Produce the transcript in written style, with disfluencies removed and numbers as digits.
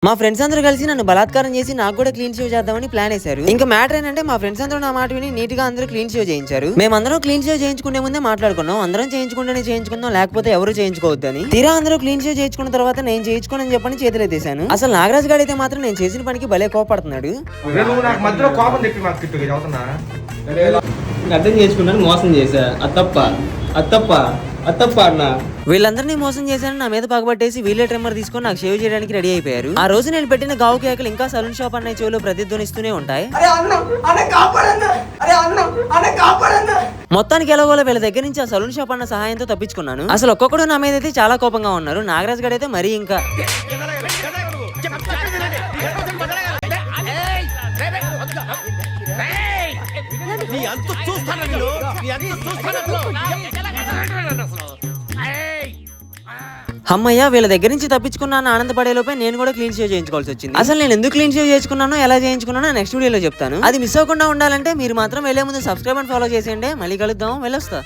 మా ఫ్రెండ్స్ అందరూ కలిసి నన్ను బలాత్కారం చేసి నాకు కూడా క్లీన్ షేవ్ చేద్దామని ప్లాన్ వేశారు. ఇంకా మ్యాటర్ ఏంటంటే మా ఫ్రెండ్స్ అందరూ నా మాట విని నీట్ గా అందరూ క్లీన్ షేవ్ చేయించారు. మేమందరం క్లీన్ షేవ్ చేయించుకునే ముందే మాట్లాడుకున్నాం, అందరం చేయించుకుంటేనే చేయించుకుందాం లేకపోతే ఎవరు చేయించుకోవద్దని. తీరా అందరూ క్లీన్ షేవ్ చేయించుకున్న తర్వాత నేను చేయించుకోనని చెప్పని చేతులు ఎత్తేసాను. అసలు నాగరాజ్ గారు అయితే మాత్రం నేను చేసిన పనికి భలే కోపడుతున్నాడు. అర్థం చేసుకున్నాను, మోసం చేశా, అత్తప్ప అన్న. వీళ్ళందరినీ మోసం చేశాను, నా మీద పగబట్టేసి వీలే ట్రిమ్మర్ తీసుకొని నాకు షేవ్ చేయడానికి రెడీ అయిపోయారు. ఆ రోజు నేను పెట్టిన గావు కేకలు ఇంకా సలూన్ షాప్ అన్న చెవిలో ప్రతిధ్వనిస్తూనే ఉంటాయి. మొత్తానికి ఎలాగోలా వీళ్ళ దగ్గర నుంచి ఆ సలూన్ షాప్ అన్న సహాయంతో తప్పించుకున్నాను. అసలు ఒక్కొక్కడు నా మీద అయితే చాలా కోపంగా ఉన్నారు. నాగరాజ్ గడ్ అయితే మరీ ఇంకా అమ్మయ్య వీళ్ళ దగ్గర నుంచి తప్పించుకున్నాను ఆనందపడే లోపే నేను కూడా క్లీన్ షేవ్ చేయించుకోవాల్సి వచ్చింది. అసలు నేను ఎందుకు క్లీన్ షేవ్ చేసుకున్నానో ఎలా చేయించుకున్నానో నెక్స్ట్ వీడియోలో చెప్తాను. అది మిస్ అవ్వకుండా ఉండాలంటే మీరు మాత్రం వెళ్లే ముందు సబ్స్క్రైబ్ అండ్ ఫాలో చేసేయండి. మళ్ళీ కలుద్దాం, వెళ్ళొస్తా.